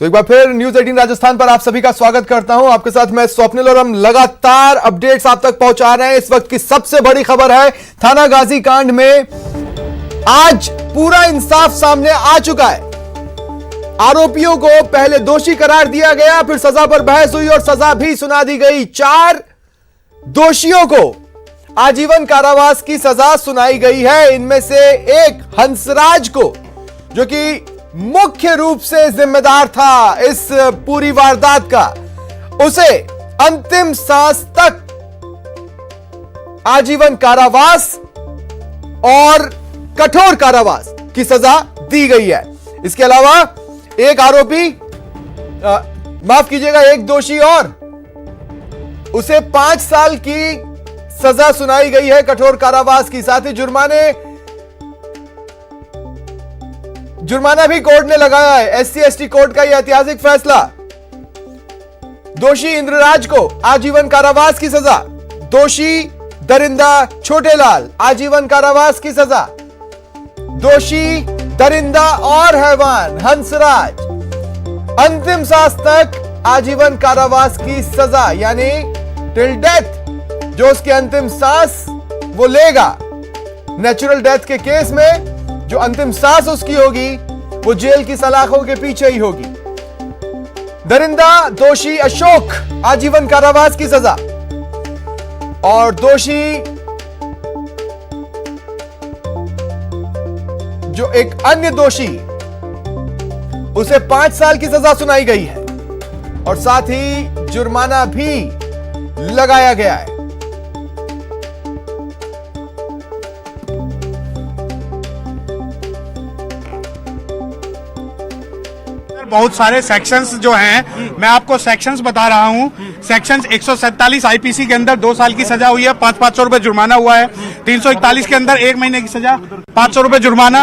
तो एक बार फिर न्यूज 18 राजस्थान पर आप सभी का स्वागत करता हूं। आपके साथ मैं स्वप्निल और हम लगातार अपडेट्स आप तक पहुंचा रहे हैं। इस वक्त की सबसे बड़ी खबर है थाना गाजी कांड में आज पूरा इंसाफ सामने आ चुका है। आरोपियों को पहले दोषी करार दिया गया, फिर सजा पर बहस हुई और सजा भी सुना दी गई। 4 दोषियों को आजीवन कारावास की सजा सुनाई गई है। इनमें से एक हंसराज को, जो कि मुख्य रूप से जिम्मेदार था इस पूरी वारदात का, उसे अंतिम सांस तक आजीवन कारावास और कठोर कारावास की सजा दी गई है। इसके अलावा एक आरोपी, माफ कीजिएगा, एक दोषी और, उसे 5 साल की सजा सुनाई गई है कठोर कारावास की। साथ ही जुर्माना भी कोर्ट ने लगाया है। SC/ST कोर्ट का यह ऐतिहासिक फैसला। दोषी इंद्रराज को आजीवन कारावास की सजा, दोषी दरिंदा छोटेलाल आजीवन कारावास की सजा, दोषी दरिंदा और हैवान हंसराज अंतिम सांस तक आजीवन कारावास की सजा, यानी टिल डेथ। जो उसकी अंतिम सांस वो लेगा, नेचुरल डेथ के केस में जो अंतिम सांस उसकी होगी वो जेल की सलाखों के पीछे ही होगी। दरिंदा दोषी अशोक आजीवन कारावास की सजा और दोषी जो एक अन्य दोषी, उसे 5 साल की सजा सुनाई गई है और साथ ही जुर्माना भी लगाया गया है। बहुत सारे सेक्शंस जो हैं, मैं आपको सेक्शंस बता रहा हूं। सेक्शन 147 आईपीसी के अंदर 2 साल की सजा हुई है, 500 रुपए जुर्माना हुआ है। 341 के अंदर 1 महीने की सजा, 500 रुपए जुर्माना,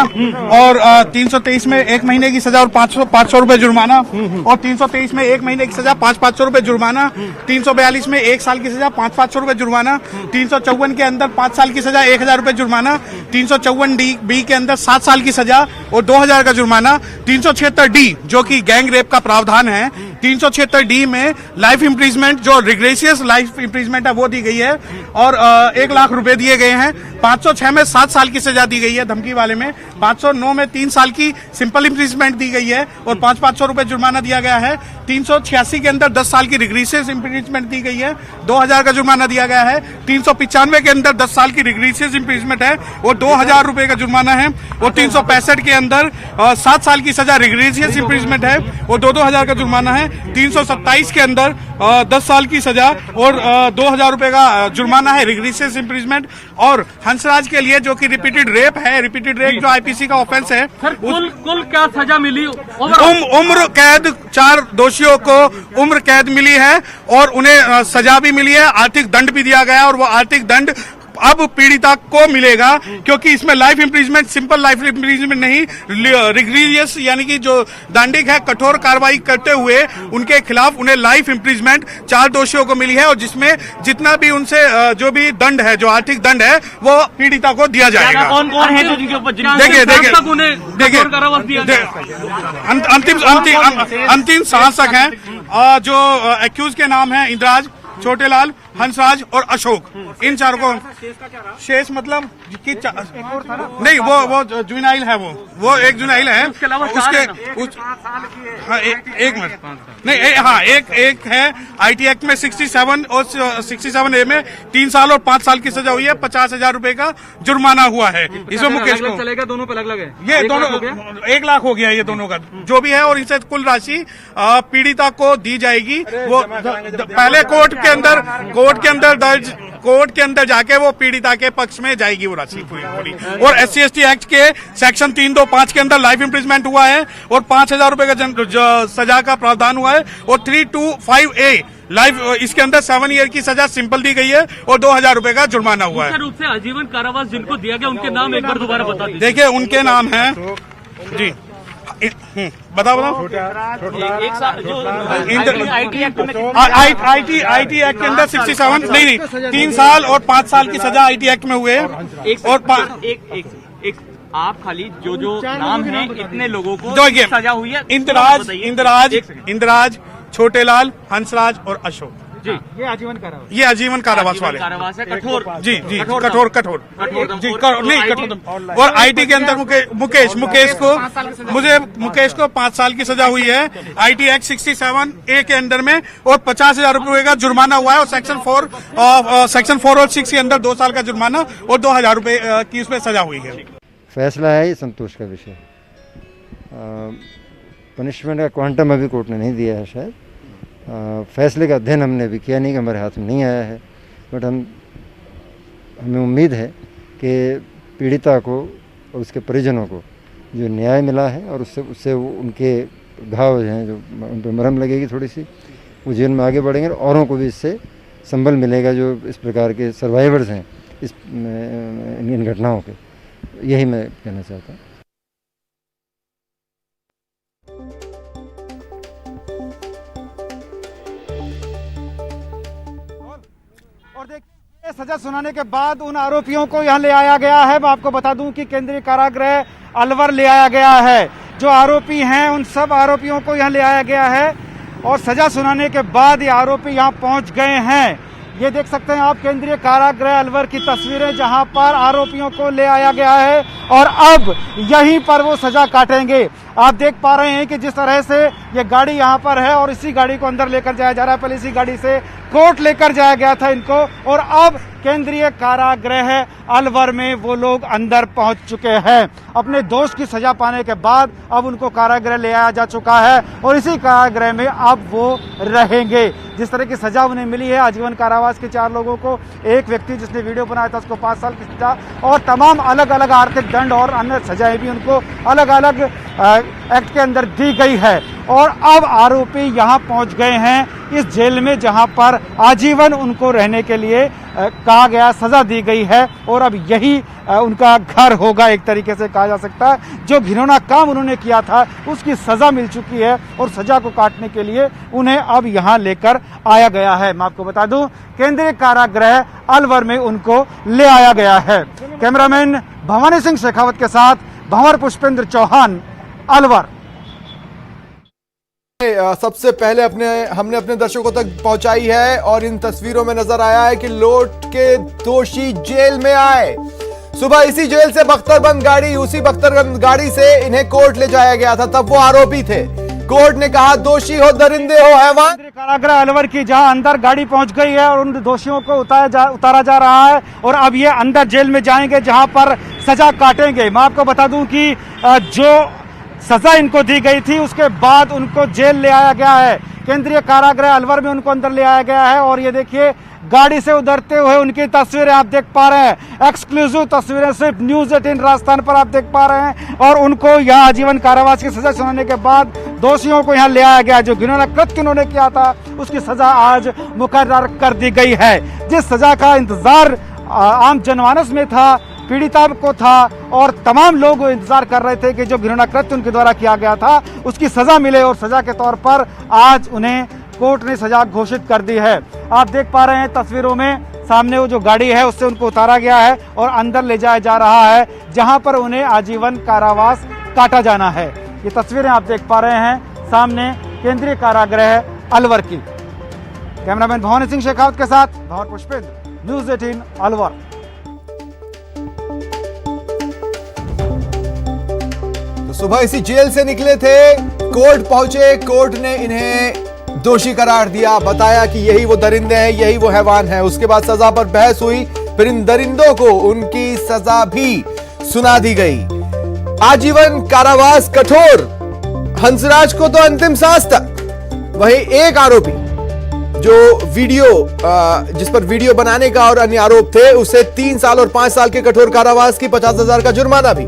और 323 में 1 महीने की सजा और 500 रुपए जुर्माना, और 323 में 1 महीने की सजा, 500 रुपए जुर्माना, 342 में 1 साल की सजा, 500 रुपए जुर्माना, 354 के अंदर 5 साल की सजा, 1000 रुपए जुर्माना, 354D के अंदर 7 साल की सजा और 2000 का जुर्माना, 376D जो कि गैंग रेप का प्रावधान है, 376D में लाइफ इम्प्रिजमेंट, जो रिग्रेसियस लाइफ इम्प्रिजमेंट है वो दी गई है और 1 लाख रुपए दिए गए हैं। 506 में 7 साल की सजा दी गई है धमकी वाले में, 509 में 3 साल की सिंपल इम्प्रिजमेंट दी गई है और 500 रुपए जुर्माना दिया गया है। 386 के अंदर 10 साल की रिग्रेसियस इम्प्रिजमेंट दी गई है, 2000 का जुर्माना दिया गया है। 395 के अंदर 10 साल की रिग्रेसियस इम्प्रिजमेंट है और 2000 रुपए का जुर्माना है और 365 के अंदर 7 साल की सजा रिग्रेसियस इम्प्रिजमेंट है और 2000 का जुर्माना है। 327 के अंदर 10 साल की सजा और 2000 रुपए का जुर्माना है रिग्रेसियस इम्प्रिजमेंट। और हंसराज के लिए, जो कि रिपीटेड रेप है, रिपीटेड रेप जो आईपीसी का ऑफेंस है, कुल क्या सजा मिली? उम्र कैद, 4 दोषियों को उम्र कैद मिली है और उन्हें सजा भी मिली है, आर्थिक दंड भी दिया गया और वो आर्थिक दंड अब पीड़िता को मिलेगा, क्योंकि इसमें life imprisonment, simple life imprisonment नहीं, रिग्रेसियस यानी कि जो दंडिक है, कठोर कार्रवाई करते हुए उनके खिलाफ उन्हें लाइफ इम्प्रिजमेंट 4 दोषियों को मिली है और जिसमें जितना भी उनसे जो भी दंड है, जो आर्थिक दंड है, वो पीड़िता को दिया जाएगा। कौन कौन है जिनके ऊपर अंतिम शासक है, जो एक्यूज के नाम है इंद्राज, छोटेलाल, हंसराज और अशोक। इन 4 को शेष मतलब कि नहीं, वो जुनाइल है, वो एक जुनाइल है। उसके एक मिनट नहीं, हाँ, एक है IT एक्ट में 67 और 67A में 3 साल और 5 साल की सजा हुई है, 50,000 रुपए का जुर्माना हुआ है। इसमें मुकेश को चलेगा, दोनों पे अलग है, ये दोनों 1 लाख हो गया ये दोनों का जो भी है, और इनसे कुल राशि पीड़िता को दी जाएगी। वो पहले कोर्ट के अंदर जाके वो पीड़िता के पक्ष में जाएगी वो राशि पूरी। और SC/ST एक्ट के सेक्शन 325 के अंदर लाइफ इम्प्रिजमेंट हुआ है और 5000 रुपए का सजा का प्रावधान हुआ है और 325A लाइफ, इसके अंदर 7 ईयर की सजा सिंपल दी गई है और 2000 रुपए का जुर्माना हुआ है। मुख्य रूप से आजीवन कारावास जिनको दिया गया उनके नाम एक बार दोबारा बता दीजिए। देखिए उनके नाम है जी, बताओ आईटी एक्ट के अंदर 67 नहीं 3 साल और 5 साल की सजा आईटी एक्ट में हुए और आप खाली जो नाम है इतने लोगों को जो ये सजा हुई है इंद्राज, छोटेलाल, हंसराज और अशोक जी, ये आजीवन कारावास वाले। कारावास है, कठोर जी कठोर जी नहीं कठोर। और आईटी के अंदर मुकेश को 5 साल की सजा हुई है आईटी एक्ट 67A के अंदर में, और 50,000 रुपए का जुर्माना हुआ है, और सेक्शन 4 और 6 के अंदर 2 साल का जुर्माना और 2,000 रुपए की उसमें सजा हुई है। फैसला है ये संतोष का विषय। पनिशमेंट का क्वांटम अभी कोर्ट ने नहीं दिया है शायद। फैसले का अध्ययन हमने अभी किया नहीं कि हमारे हाथ में नहीं आया है, बट हमें उम्मीद है कि पीड़िता को और उसके परिजनों को जो न्याय मिला है और उससे वो उनके घाव हैं जो उन पर मरहम लगेगी थोड़ी सी, वो जीवन में आगे बढ़ेंगे और औरों को भी इससे संबल मिलेगा जो इस प्रकार के सर्वाइवर्स हैं इन घटनाओं के। यही मैं कहना चाहता हूँ। और देखिए सजा सुनाने के बाद उन आरोपियों को यहाँ ले आया गया है। मैं आपको बता दूं कि केंद्रीय कारागृह अलवर ले आया गया है। जो आरोपी हैं उन सब आरोपियों को यहाँ ले आया गया है और सजा सुनाने के बाद ये आरोपी यहाँ पहुंच गए हैं। ये देख सकते हैं आप केंद्रीय कारागृह अलवर की तस्वीरें, जहां पर आरोपियों को ले आया गया है और अब यहीं पर वो सजा काटेंगे। आप देख पा रहे हैं कि जिस तरह से ये गाड़ी यहाँ पर है और इसी गाड़ी को अंदर लेकर जाया जा रहा है। पहले इसी गाड़ी से कोर्ट लेकर जाया गया था इनको, और अब केंद्रीय कारागृह अलवर में वो लोग अंदर पहुंच चुके हैं। अपने दोस्त की सजा पाने के बाद अब उनको कारागृह ले आया जा चुका है और इसी कारागृह में अब वो रहेंगे। जिस तरह की सजा उन्हें मिली है आजीवन कारावास के 4 लोगों को, एक व्यक्ति जिसने वीडियो बनाया था उसको 5 साल की सजा, और तमाम अलग अलग आर्थिक दंड और अन्य सजाएं भी उनको अलग अलग एक्ट के अंदर दी गई है। और अब आरोपी यहाँ पहुँच गए हैं इस जेल में, जहाँ पर आजीवन उनको रहने के लिए कहा गया, सजा दी गई है और अब यही उनका घर होगा, एक तरीके से कहा जा सकता है। जो घिनौना काम उन्होंने किया था उसकी सजा मिल चुकी है और सजा को काटने के लिए उन्हें अब यहाँ लेकर आया गया है। मैं आपको बता दूं केंद्रीय कारागृह अलवर में उनको ले आया गया है। कैमरामैन भवानी सिंह शेखावत के साथ भंवर पुष्पेंद्र चौहान, अलवर। सबसे पहले हमने अपने दर्शकों तक पहुंचाई है और इन तस्वीरों में नजर आया है कि लौट के दोषी जेल में आए। सुबह इसी जेल से बख्तरबंद गाड़ी, उसी बख्तरबंद गाड़ी से इन्हें कोर्ट ले जाया गया था, तब वो आरोपी थे। कोर्ट ने कहा दोषी हो, दरिंदे हो, हैवान। कारागृह अलवर की जहां अंदर गाड़ी पहुंच गई है और उन दोषियों को उतारा जा रहा है और अब ये अंदर जेल में जाएंगे जहां पर सजा काटेंगे। मैं आपको बता दूं कि जो सजा इनको दी गई थी उसके बाद उनको जेल ले आया गया है। केंद्रीय कारागृह अलवर में उनको अंदर ले आया गया है और ये देखिए गाड़ी से उतरते हुए उनकी तस्वीरें आप देख पा रहे हैं। एक्सक्लूसिव तस्वीरें सिर्फ न्यूज़ 18 राजस्थान पर आप देख पा रहे हैं। और उनको यहाँ आजीवन कारावास की सजा सुनाने के बाद दोषियों को यहाँ ले आया गया। जो घिनौना कृत्य उन्होंने किया था उसकी सजा आज मुकर्रर कर दी गई है। जिस सजा का इंतजार आम जनमानस में था, पीड़िता को था और तमाम लोग इंतजार कर रहे थे कि जो घिनौना कृत्य उनके द्वारा किया गया था उसकी सजा मिले, और सजा के तौर पर आज उन्हें कोर्ट ने सजा घोषित कर दी है। आप देख पा रहे हैं तस्वीरों में, सामने वो जो गाड़ी है उससे उनको उतारा गया है और अंदर ले जाया जा रहा है जहां पर उन्हें आजीवन कारावास काटा जाना है। ये तस्वीरें आप देख पा रहे हैं सामने केंद्रीय कारागृह अलवर की। कैमरामैन भवानी सिंह शेखावत के साथ भंवर पुष्पेंद्र, न्यूज़ 18 अलवर। सुबह इसी जेल से निकले थे, कोर्ट पहुंचे, कोर्ट ने इन्हें दोषी करार दिया, बताया कि यही वो दरिंदे हैं, यही वो हैवान हैं। उसके बाद सजा पर बहस हुई, फिर इन दरिंदों को उनकी सजा भी सुना दी गई। आजीवन कारावास कठोर, हंसराज को तो अंतिम सांस तक। वहीं एक आरोपी जो जिस पर वीडियो बनाने का और अन्य आरोप थे, उसे 3 साल और 5 साल के कठोर कारावास की 50,000 का जुर्माना भी।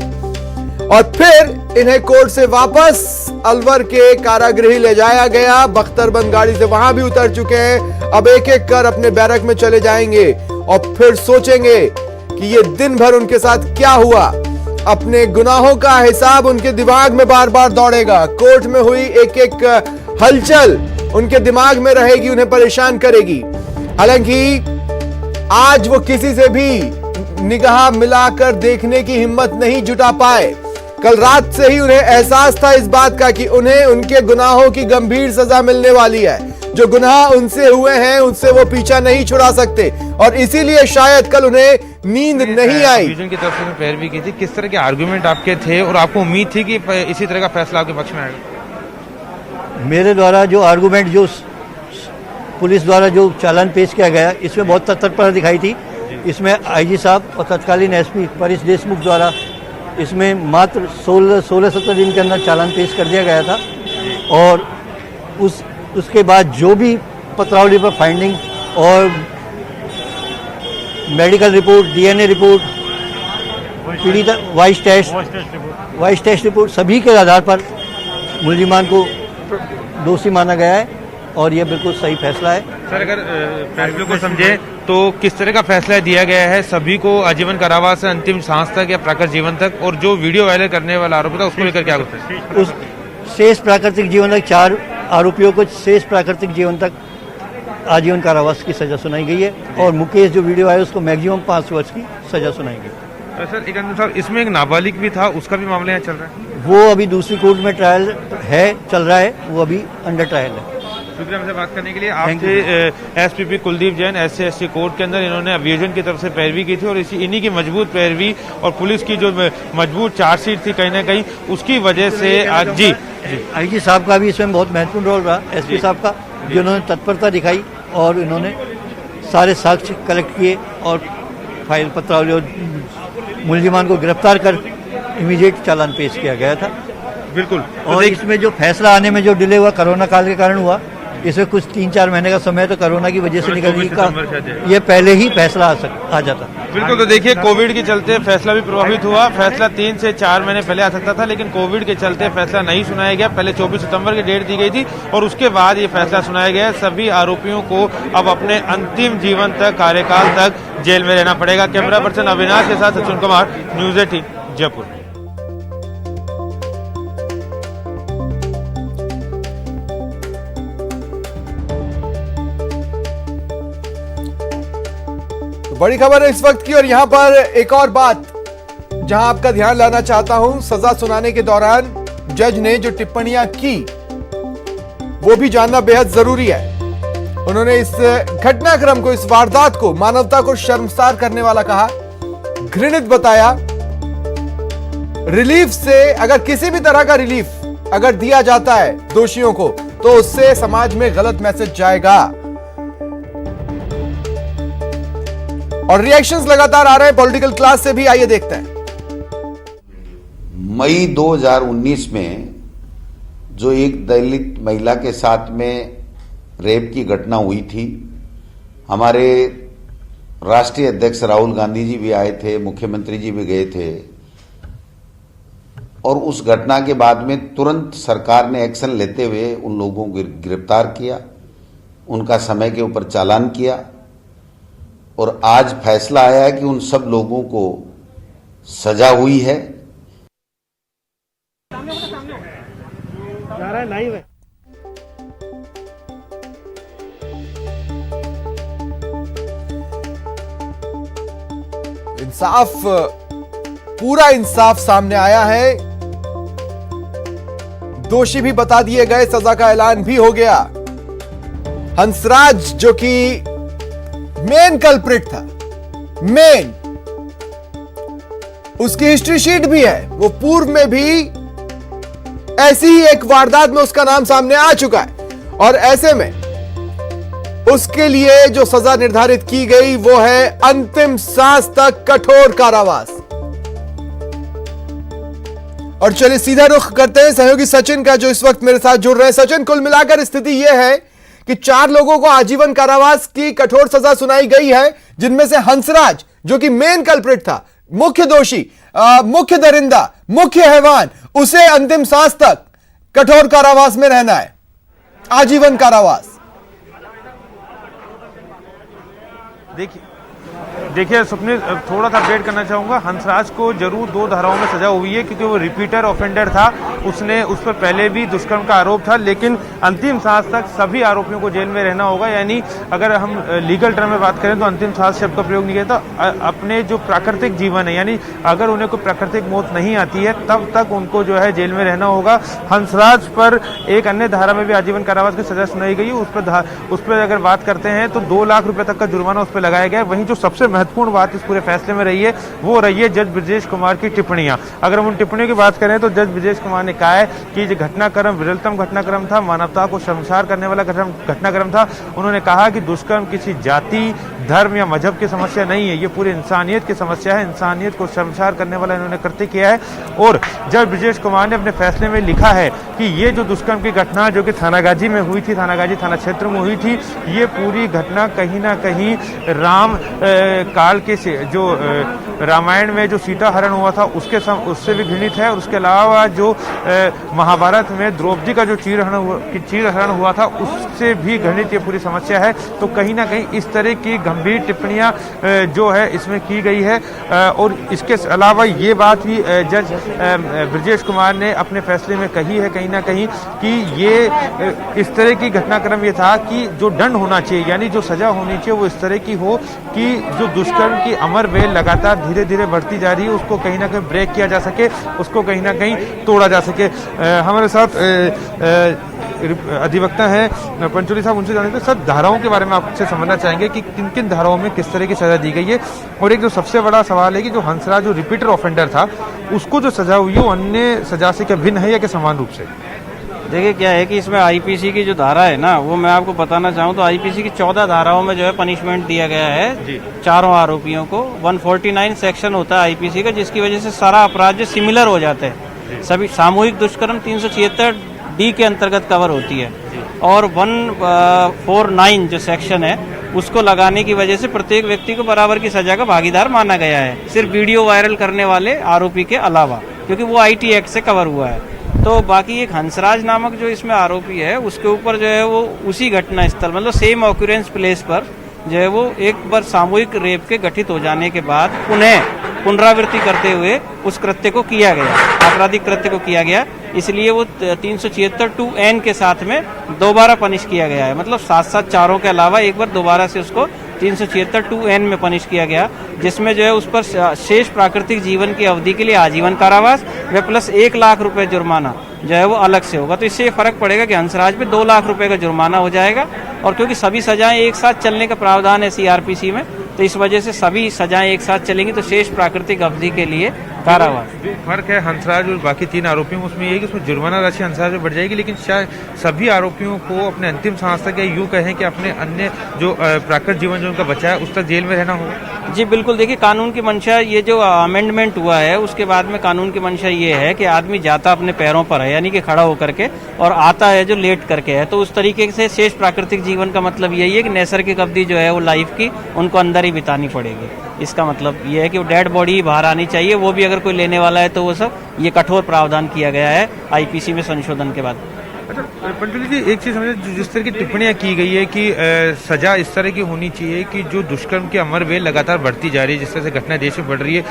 और फिर इन्हें कोर्ट से वापस अलवर के कारागृह ले जाया गया। बख्तरबंद गाड़ी से वहां भी उतर चुके हैं। अब एक एक कर अपने बैरक में चले जाएंगे और फिर सोचेंगे कि ये दिन भर उनके साथ क्या हुआ। अपने गुनाहों का हिसाब उनके दिमाग में बार बार दौड़ेगा। कोर्ट में हुई एक एक हलचल उनके दिमाग में रहेगी, उन्हें परेशान करेगी। हालांकि आज वो किसी से भी निगाह मिलाकर देखने की हिम्मत नहीं जुटा पाए। कल रात से ही उन्हें एहसास था इस बात का कि उन्हें उनके गुनाहों की गंभीर सजा मिलने वाली है। जो गुनाह उनसे हुए हैं उनसे वो पीछा नहीं छुड़ा सकते और इसीलिए शायद कल उन्हें नींद नहीं आई। डिवीजन की तरफ से पैरवी की थी, किस तरह के आर्गुमेंट आपके थे और आपको उम्मीद थी कि इसी तरह का फैसला आपके पक्ष में आएगा? मेरे द्वारा जो आर्गुमेंट जो पुलिस द्वारा जो चालान पेश किया गया इसमें बहुत तत्परता दिखाई थी। इसमें आईजी साहब और तत्कालीन एसपी परेश देशमुख द्वारा इसमें मात्र 16-17 दिन के अंदर चालान पेश कर दिया गया था और उसके बाद जो भी पत्रावली पर फाइंडिंग और मेडिकल रिपोर्ट, डीएनए रिपोर्ट, पीड़ित वॉइस टेस्ट रिपोर्ट सभी के आधार पर मुलजिमान को दोषी माना गया है और यह बिल्कुल सही फैसला है। सर, अगर फैसले को समझे तो किस तरह का फैसला दिया गया है? सभी को आजीवन कारावास से अंतिम सांस तक या प्राकृतिक जीवन तक, और जो वीडियो वायरल करने वाला आरोपी था उसको लेकर क्या होता है? उस शेष प्राकृतिक जीवन तक 4 आरोपियों को शेष प्राकृतिक जीवन तक आजीवन कारावास की सजा सुनाई गई है और मुकेश जो वीडियो आया उसको मैक्सिमम 5 वर्ष की सजा सुनाई गई। सर, एक अंदर साहब, इसमें एक नाबालिग भी था, उसका भी मामला यहाँ चल रहा है? वो अभी दूसरी कोर्ट में ट्रायल है, चल रहा है, वो अभी अंडर ट्रायल है। शुक्रिया हमसे बात करने के लिए। आपसे SPP Kuldeep Jain SC/ST court के अंदर इन्होंने अभियोजन की तरफ से पैरवी की थी और इन्हीं की मजबूत पैरवी और पुलिस की जो मजबूत चार्जशीट थी कहीं ना कहीं उसकी वजह से आज जी आईजी साहब का भी इसमें बहुत महत्वपूर्ण रोल रहा, एसपी साहब का, जिन्होंने तत्परता दिखाई और इन्होंने सारे साक्ष्य कलेक्ट किए और फाइल पत्रावली और मुलजिमान को गिरफ्तार कर इमीडिएट चालान पेश किया गया था। बिल्कुल। और इसमें जो फैसला आने में जो डिले हुआ कोरोना काल के कारण हुआ, इसमें कुछ 3-4 महीने का समय तो कोरोना की वजह से निकलने का, ये पहले ही फैसला आ जाता। बिल्कुल। तो देखिए, कोविड के चलते फैसला भी प्रभावित हुआ। फैसला 3 से 4 महीने पहले आ सकता था, लेकिन कोविड के चलते फैसला नहीं सुनाया गया। पहले 24 सितंबर की डेट दी गई थी और उसके बाद ये फैसला सुनाया गया। सभी आरोपियों को अब अपने अंतिम जीवन तक, कार्यकाल तक जेल में रहना पड़ेगा। कैमरा पर्सन अविनाश के साथ सचिन कुमार, न्यूज़ 18 जयपुर। बड़ी खबर है इस वक्त की और यहां पर एक और बात जहां आपका ध्यान लाना चाहता हूं। सजा सुनाने के दौरान जज ने जो टिप्पणियां की वो भी जानना बेहद जरूरी है। उन्होंने इस घटनाक्रम को, इस वारदात को मानवता को शर्मसार करने वाला कहा, घृणित बताया। रिलीफ से, अगर किसी भी तरह का रिलीफ अगर दिया जाता है दोषियों को तो उससे समाज में गलत मैसेज जाएगा। और रिएक्शंस लगातार आ रहे हैं पॉलिटिकल क्लास से भी, आइए देखते हैं। मई 2019 में जो एक दलित महिला के साथ में रेप की घटना हुई थी, हमारे राष्ट्रीय अध्यक्ष राहुल गांधी जी भी आए थे, मुख्यमंत्री जी भी गए थे और उस घटना के बाद में तुरंत सरकार ने एक्शन लेते हुए उन लोगों को गिरफ्तार किया, उनका समय के ऊपर चालान किया और आज फैसला आया है कि उन सब लोगों को सजा हुई है। इंसाफ, पूरा इंसाफ सामने आया है। दोषी भी बता दिए गए, सजा का ऐलान भी हो गया। हंसराज जो कि मेन कल्प्रिट था, मेन, उसकी हिस्ट्री शीट भी है। वो पूर्व में भी ऐसी ही एक वारदात में उसका नाम सामने आ चुका है और ऐसे में उसके लिए जो सजा निर्धारित की गई वो है अंतिम सांस तक कठोर कारावास। और चलिए सीधा रुख करते हैं सहयोगी सचिन का, जो इस वक्त मेरे साथ जुड़ रहे हैं। सचिन, कुल मिलाकर स्थिति यह है कि 4 लोगों को आजीवन कारावास की कठोर सजा सुनाई गई है, जिनमें से हंसराज जो कि मेन कल्प्रिट था, मुख्य दोषी, मुख्य दरिंदा, मुख्य हैवान, उसे अंतिम सांस तक कठोर कारावास में रहना है, आजीवन कारावास। देखिए देखिए स्वप्निल, थोड़ा सा अपडेट करना चाहूँगा। हंसराज को जरूर 2 धाराओं में सजा हुई है क्योंकि वो रिपीटर ऑफेंडर था, उसने उस पर पहले भी दुष्कर्म का आरोप था, लेकिन अंतिम सांस तक सभी आरोपियों को जेल में रहना होगा। यानी अगर हम लीगल टर्म में बात करें तो अंतिम सांस शब्द का प्रयोग नहीं किया था। अपने जो प्राकृतिक जीवन है, यानी अगर उन्हें कोई प्राकृतिक मौत नहीं आती है तब तक उनको जो है जेल में रहना होगा। हंसराज पर एक अन्य धारा में भी आजीवन कारावास की सजा सुनाई गई। उस पर अगर बात करते हैं तो 2 लाख रुपए तक का जुर्माना उस पर लगाया गया है। वहीं जो सबसे महत्वपूर्ण बात इस पूरे फैसले में रही है वो रही है जज ब्रजेश कुमार की टिप्पणियां। अगर हम उन टिप्पणियों की बात करें तो जज ब्रजेश कुमार ने कहा है कि ये घटनाक्रम विरलतम घटनाक्रम था, मानवता को शर्मसार करने वाला घटनाक्रम था। उन्होंने कहा कि दुष्कर्म किसी जाति, धर्म या मजहब की समस्या नहीं है, ये पूरी इंसानियत की समस्या है। इंसानियत को शर्मसार करने वाला इन्होंने कृत्य किया है। और जज ब्रजेश कुमार ने अपने फैसले में लिखा है कि ये जो दुष्कर्म की घटना जो कि थानागाजी में हुई थी, थानागाजी थाना क्षेत्र में हुई थी, ये पूरी घटना कहीं ना कहीं राम काल के से जो रामायण में जो सीता हरण हुआ था उससे भी घृणित है। और उसके अलावा जो महाभारत में द्रौपदी का जो चीर हरण हुआ था उससे भी घृणित ये पूरी समस्या है। तो कहीं ना कहीं इस तरह की गंभीर टिप्पणियां जो है इसमें की गई है। और इसके अलावा ये बात भी जज ब्रजेश कुमार ने अपने फैसले में कही है कहीं ना कहीं कि ये इस तरह की घटनाक्रम ये था कि जो दंड होना चाहिए, यानी जो सजा होनी चाहिए वो इस तरह की हो कि जो दुष्कर्म की अमर वेल लगातार धीरे धीरे बढ़ती जा रही है उसको कहीं ना कहीं ब्रेक किया जा सके, उसको कहीं ना कहीं तोड़ा जा सके। हमारे साथ अधिवक्ता हैं पंचोली साहब, उनसे जानेंगे सर धाराओं के बारे में आपसे समझना चाहेंगे कि किन किन धाराओं में किस तरह की सजा दी गई है। और एक जो सबसे बड़ा सवाल है कि जो हंसराज जो रिपीटर ऑफेंडर था उसको जो सजा हुई है वो अन्य सजा से क्या भिन्न है या क्या समान रूप से? देखिए क्या है कि इसमें आईपीसी की जो धारा है ना वो मैं आपको बताना चाहूँ तो आईपीसी की 14 धाराओं में जो है पनिशमेंट दिया गया है चारों आरोपियों को। 149 सेक्शन होता है आईपीसी का, जिसकी वजह से सारा अपराध जो सिमिलर हो जाते हैं। सभी सामूहिक दुष्कर्म 376 डी के अंतर्गत कवर होती है। और 149 जो सेक्शन है उसको लगाने की वजह से प्रत्येक व्यक्ति को बराबर की सजा का भागीदार माना गया है, सिर्फ वीडियो वायरल करने वाले आरोपी के अलावा, क्योंकि वो आईटी एक्ट से कवर हुआ है। तो बाकी एक हंसराज नामक जो इसमें आरोपी है उसके ऊपर जो है वो उसी घटना स्थल मतलब सेम ऑक्यूरेंस प्लेस पर जो है वो एक बार सामूहिक रेप के घटित हो जाने के बाद पुनरावृत्ति करते हुए उस कृत्य को किया गया, आपराधिक कृत्य को किया गया, इसलिए वो 376(2)N के साथ में दोबारा पनिश किया गया है। मतलब साथ चारों के अलावा एक बार दोबारा से उसको 376(2)N में पनिश किया गया, जिसमें जो है उस पर शेष प्राकृतिक जीवन की अवधि के लिए आजीवन कारावास व प्लस 1 लाख रुपए जुर्माना जो है वो अलग से होगा। तो इससे ये फर्क पड़ेगा कि हंसराज पे 2 लाख रुपए का जुर्माना हो जाएगा। और क्योंकि सभी सजाएं एक साथ चलने का प्रावधान है सीआरपीसी में, तो इस वजह से सभी सजाएं एक साथ चलेंगी, तो शेष प्राकृतिक अवधि के लिए कारावास। फर्क है हंसराज और बाकी 3 आरोपियों में उसमें ये है कि उसमें जुर्माना राशि हंसराज में बढ़ जाएगी, लेकिन शायद सभी आरोपियों को अपने अंतिम सांस तक या यूं कहें कि अपने अन्य जो प्राकृतिक जीवन जो उनका बचा है उस तक जेल में रहना होगा। जी बिल्कुल, देखिए कानून की मंशा, ये जो अमेंडमेंट हुआ है उसके बाद में कानून की मंशा ये है कि आदमी जाता अपने पैरों पर है, यानी कि खड़ा होकर के, और आता है जो लेट करके है। तो उस तरीके से शेष प्राकृतिक जीवन का मतलब यही है कि नैसर्गिक अवधि जो है वो लाइफ की उनको अंदर ही बितानी पड़ेगी। इसका मतलब ये है कि वो डेड बॉडी ही बाहर आनी चाहिए, वो भी अगर कोई लेने वाला है तो वो सब ये कठोर प्रावधान किया गया है आईपीसी में संशोधन के बाद। अच्छा पंचोली जी, एक चीज समझे, जिस तरह की टिप्पणियां की गई है कि सजा इस तरह की होनी चाहिए कि जो दुष्कर्म की अमर वेल लगातार बढ़ती जा रही है, जिस तरह से घटना देश में बढ़ रही है,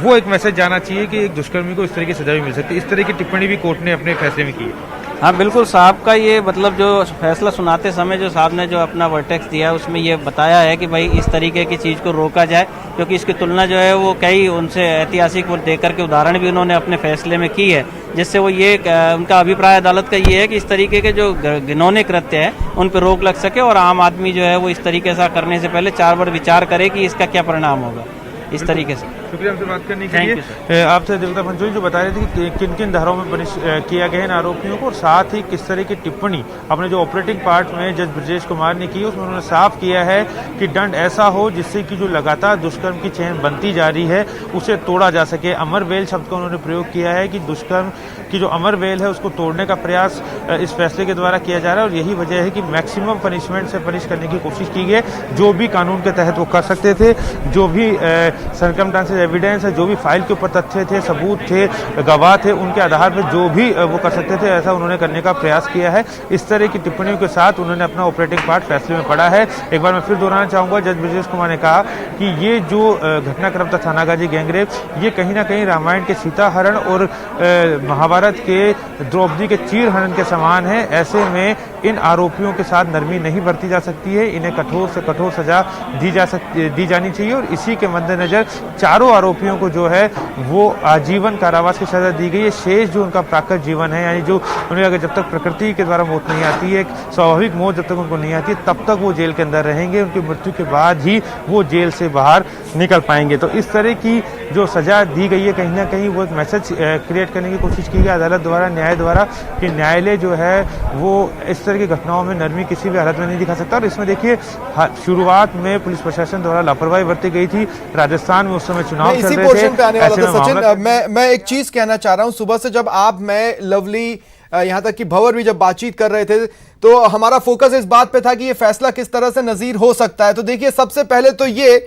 वो एक मैसेज जाना चाहिए कि एक दुष्कर्मी को इस तरह की सजा भी मिल सकती है। इस तरह की टिप्पणी भी कोर्ट ने अपने फैसले में की है। हाँ बिल्कुल, साहब का ये मतलब जो फैसला सुनाते समय जो साहब ने जो अपना वर्टेक्स दिया उसमें ये बताया है कि भाई इस तरीके की चीज़ को रोका जाए, क्योंकि इसकी तुलना जो है वो कई उनसे ऐतिहासिक वो देकर के उदाहरण भी उन्होंने अपने फैसले में की है, जिससे वो ये उनका अभिप्राय अदालत का ये है कि इस तरीके के जो घिनौने कृत्य हैं उन पर रोक लग सके और आम आदमी जो है वो इस तरीके से करने से पहले 4 बार विचार करे कि इसका क्या परिणाम होगा। इस तरीके से शुक्रिया हमसे बात करने के लिए। आपसे देवता पंचोली जो बता रहे थे कि किन किन धाराओं में पनिश किया गया इन आरोपियों को, और साथ ही किस तरह की टिप्पणी अपने जो ऑपरेटिंग पार्ट में जज ब्रजेश कुमार ने की उसमें उन्होंने साफ किया है कि दंड ऐसा हो जिससे कि जो लगातार दुष्कर्म की चेन बनती जा रही है उसे तोड़ा जा सके। अमर वेल शब्द का उन्होंने प्रयोग किया है कि दुष्कर्म की जो अमर वेल है उसको तोड़ने का प्रयास इस फैसले के द्वारा किया जा रहा है, और यही वजह है कि मैक्सिमम पनिशमेंट से पनिश करने की कोशिश की गई। जो भी कानून के तहत वो कर सकते थे, जो भी सरकमस्टेंसेस एविडेंस है, जो भी फाइल के ऊपर तथ्य थे, सबूत थे, गवाह थे, उनके आधार पर जो भी वो कर सकते थे ऐसा उन्होंने करने का प्रयास किया है। इस तरह की टिप्पणियों के साथ उन्होंने अपना ऑपरेटिंग पार्ट फैसले में पढ़ा है। एक बार मैं फिर दोहराना चाहूँगा, जज ब्रजेश कुमार ने कहा कि ये जो घटनाक्रम था थानागाजी गैंगरेप, ये कहीं ना कहीं रामायण के सीता हरण और महाभारत के द्रौपदी के चीर हरण के समान है। ऐसे में इन आरोपियों के साथ नरमी नहीं बरती जा सकती है, इन्हें कठोर से कठोर सजा दी जानी चाहिए। और इसी के मद्देनजर चारों आरोपियों को जो है वो आजीवन कारावास की सजा दी गई है। शेष जो उनका प्राकृत जीवन है, यानी जो उन्हें अगर जब तक प्रकृति के द्वारा मौत नहीं आती है, स्वाभाविक मौत जब तक उनको नहीं आती है, तब तक वो जेल के अंदर रहेंगे। उनकी मृत्यु के बाद ही वो जेल से बाहर निकल पाएंगे। तो इस तरह की जो सजा दी गई है, कहीं ना कहीं वो एक मैसेज क्रिएट करने की कोशिश की गई अदालत द्वारा, न्याय द्वारा, कि न्यायालय जो है वो इस तरह की घटनाओं में नरमी किसी भी हालत में नहीं दिखा सकता। और इसमें देखिए शुरुआत में पुलिस प्रशासन द्वारा लापरवाही बरती गई थी। राजस्थान में उस समय चुनाव चल रहे थे। सचिन, मैं एक चीज कहना चाह रहा हूं, सुबह से जब आप, मैं, लवली, यहां तक कि भंवर भी जब बातचीत कर रहे थे तो हमारा फोकस इस बात पे था कि ये फैसला किस तरह से नजीर हो सकता है। तो देखिए, सबसे पहले तो ये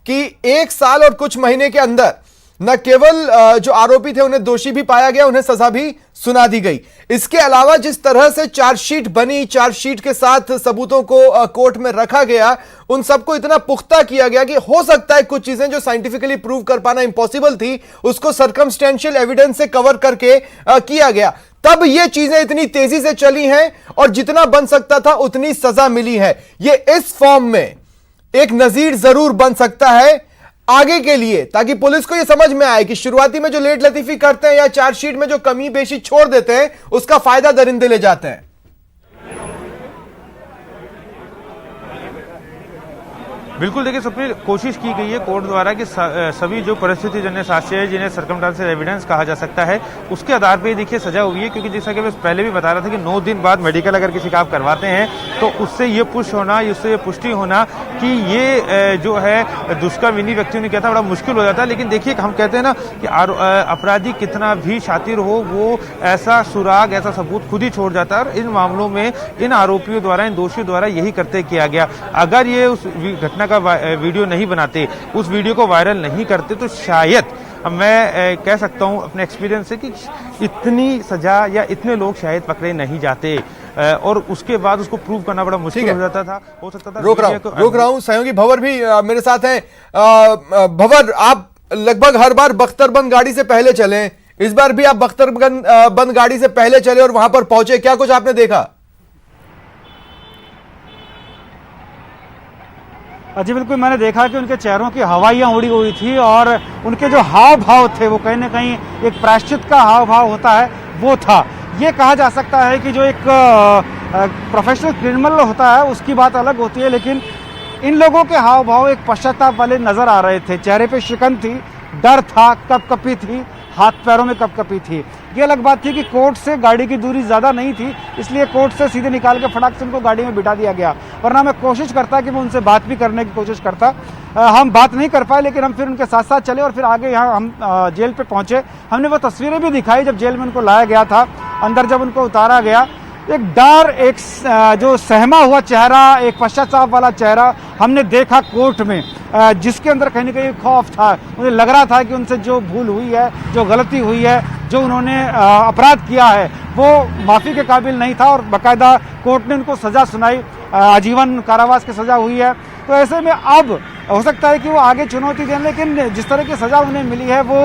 कि 1 साल और कुछ महीने के अंदर न केवल जो आरोपी थे उन्हें दोषी भी पाया गया, उन्हें सजा भी सुना दी गई। इसके अलावा जिस तरह से चार्जशीट बनी, चार्जशीट के साथ सबूतों को कोर्ट में रखा गया, उन सबको इतना पुख्ता किया गया कि हो सकता है कुछ चीजें जो साइंटिफिकली प्रूव कर पाना इंपॉसिबल थी, उसको सर्कमस्टेंशियल एविडेंस से कवर करके किया गया। तब ये चीजें इतनी तेजी से चली हैं और जितना बन सकता था उतनी सजा मिली है। ये इस फॉर्म में एक नजीर जरूर बन सकता है आगे के लिए, ताकि पुलिस को यह समझ में आए कि शुरुआती में जो लेट लतीफी करते हैं या चार्जशीट में जो कमी बेशी छोड़ देते हैं, उसका फायदा दरिंदे ले जाते हैं। बिल्कुल, देखिए स्वप्निल, कोशिश की गई है कोर्ट द्वारा कि सभी जो परिस्थिति जन्य साक्ष्य है, जिन्हें सर्कमस्टेंशियल एविडेंस कहा जा सकता है, उसके आधार पे देखिए सजा हुई है। क्योंकि जैसा कि मैं पहले भी बता रहा था कि 9 दिन बाद मेडिकल अगर किसी का आप करवाते हैं तो उससे ये पुष्ट होना, उससे ये पुष्टि होना कि ये जो है दुष्कर्म इन्हीं व्यक्तियों ने किया था, बड़ा मुश्किल हो जाता है। लेकिन देखिए, हम कहते हैं ना कि अपराधी कितना भी शातिर हो, वो ऐसा सुराग, ऐसा सबूत खुद ही छोड़ जाता है। और इन मामलों में इन आरोपियों द्वारा, इन दोषियों द्वारा यही करते किया गया। अगर ये उस घटना का वीडियो नहीं बनाते, उस वीडियो को वायरल नहीं करते, तो शायद मैं कह सकता हूं अपने एक्सपीरियंस से कि इतनी सजा या इतने लोग शायद पकड़े नहीं जाते और उसके बाद उसको प्रूव करना बड़ा मुश्किल हो जाता था। हो सकता था रोक रहा हूं। सहयोगी भंवर भी मेरे साथ हैं। भंवर, आप लगभग हर बार बख्तरबंद गाड़ी से पहले चले, इस बार भी आप बख्तरबंद गाड़ी से पहले चले और वहां पर पहुंचे, क्या कुछ आपने देखा? जी बिल्कुल, मैंने देखा कि उनके चेहरों की हवाइयाँ उड़ी हुई थी और उनके जो हाव भाव थे वो कहीं ना कहीं एक प्रायश्चित का हाव भाव होता है वो था। ये कहा जा सकता है कि जो एक प्रोफेशनल क्रिमिनल होता है उसकी बात अलग होती है, लेकिन इन लोगों के हाव भाव एक पश्चाताप वाले नजर आ रहे थे। चेहरे पे शिकन थी, डर था, कपकपी थी, हाथ पैरों में कपकपी थी। ये अलग बात थी कि कोर्ट से गाड़ी की दूरी ज़्यादा नहीं थी, इसलिए कोर्ट से सीधे निकाल के फटाक से उनको गाड़ी में बिठा दिया गया। वरना मैं कोशिश करता कि मैं उनसे बात भी करने की कोशिश करता। हम बात नहीं कर पाए, लेकिन हम फिर उनके साथ साथ चले और फिर आगे यहाँ हम जेल पे पहुँचे। हमने वो तस्वीरें भी दिखाई जब जेल में उनको लाया गया था। अंदर जब उनको उतारा गया, एक डर, एक जो सहमा हुआ चेहरा, एक पश्चाताप वाला चेहरा हमने देखा कोर्ट में, जिसके अंदर कहीं ना कहीं खौफ था। उन्हें लग रहा था कि उनसे जो भूल हुई है, जो गलती हुई है, जो उन्होंने अपराध किया है, वो माफ़ी के काबिल नहीं था और बाकायदा कोर्ट ने उनको सज़ा सुनाई, आजीवन कारावास की सज़ा हुई है। तो ऐसे में अब हो सकता है कि वो आगे चुनौती दें, लेकिन जिस तरह की सज़ा उन्हें मिली है वो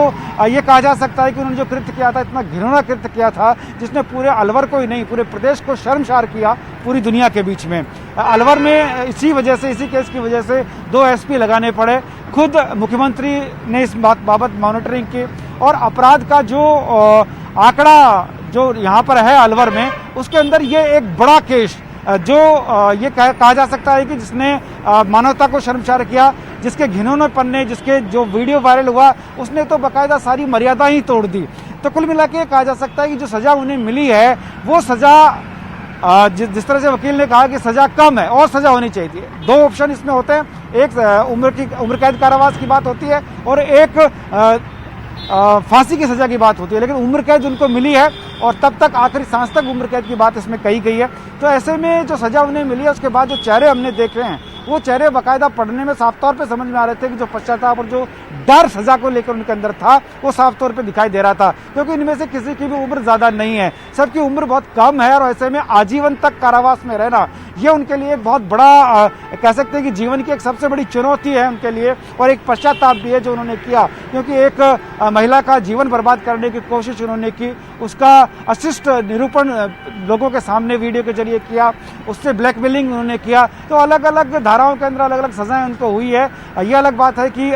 ये कहा जा सकता है कि उन्होंने जो कृत्य किया था, इतना घिनौना कृत्य किया था जिसने पूरे अलवर को ही नहीं, पूरे प्रदेश को शर्मसार किया पूरी दुनिया के बीच में। अलवर में इसी वजह से, इसी केस की वजह से 2 SP लगाने पड़े। खुद मुख्यमंत्री ने इस बाबत मॉनिटरिंग की और अपराध का जो आंकड़ा जो यहाँ पर है अलवर में, उसके अंदर ये एक बड़ा केस जो ये कहा जा सकता है कि जिसने मानवता को शर्मसार किया, जिसके घिनौने पन्ने, जिसके जो वीडियो वायरल हुआ, उसने तो बाकायदा सारी मर्यादा ही तोड़ दी। तो कुल मिला के कहा जा सकता है कि जो सज़ा उन्हें मिली है वो सज़ा, जिस तरह से वकील ने कहा कि सज़ा कम है और सज़ा होनी चाहिए थी। 2 ऑप्शन इसमें होते हैं, एक उम्र कैद कारावास की बात होती है और एक फांसी की सज़ा की बात होती है। लेकिन उम्र कैद उनको मिली है और तब तक आखिरी सांस तक उम्र कैद की बात इसमें कही गई है। तो ऐसे में जो सज़ा उन्हें मिली है, उसके बाद जो चेहरे हमने देखे हैं वो चेहरे बाकायदा पढ़ने में साफ तौर पे समझ में आ रहे थे कि जो पश्चाताप और जो डर सजा को लेकर उनके अंदर था वो साफ तौर पे दिखाई दे रहा था, क्योंकि इनमें से किसी की भी उम्र ज्यादा नहीं है, सबकी उम्र बहुत कम है और ऐसे में आजीवन तक कारावास में रहना ये उनके लिए एक बहुत बड़ा कह सकते हैं कि जीवन की एक सबसे बड़ी चुनौती है उनके लिए, और एक पश्चाताप भी है जो उन्होंने किया, क्योंकि एक महिला का जीवन बर्बाद करने की कोशिश उन्होंने की, उसका अशिष्ट निरूपण लोगों के सामने वीडियो के जरिए किया, उससे ब्लैकमेलिंग उन्होंने किया। तो अलग अलग धाराओं के अंदर अलग अलग सजाएं उनको हुई है। ये अलग बात है कि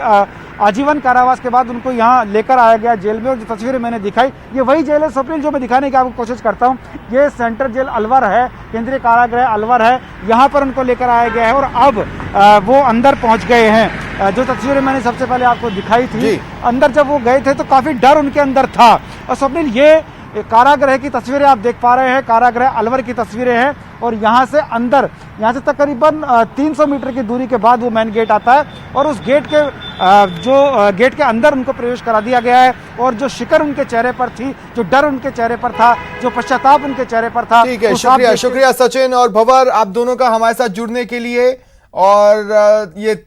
आजीवन कारावास के बाद उनको यहाँ लेकर आया गया जेल में, और जो तस्वीरें मैंने दिखाई ये वही जेल है स्वप्निल जो मैं दिखाने की आपको कोशिश करता हूँ। ये सेंट्रल जेल अलवर है, केंद्रीय कारागृह अलवर है, यहाँ पर उनको लेकर आया गया है और अब वो अंदर पहुँच गए हैं। जो तस्वीरें मैंने सबसे पहले आपको दिखाई थी, अंदर जब वो गए थे तो काफी डर उनके अंदर था। और स्वप्निल ये कारागृह की तस्वीरें आप देख पा रहे हैं, कारागृह अलवर की तस्वीरें हैं, और यहाँ से अंदर, यहाँ से तकरीबन 300 मीटर की दूरी के बाद वो मेन गेट आता है, और उस गेट के गेट के अंदर उनको प्रवेश करा दिया गया है। और जो शिकन उनके चेहरे पर थी, जो डर उनके चेहरे पर था, जो पश्चाताप उनके चेहरे पर था। ठीक है, शुक्रिया शुक्रिया सचिन और भंवर, आप दोनों का हमारे साथ जुड़ने के लिए। और ये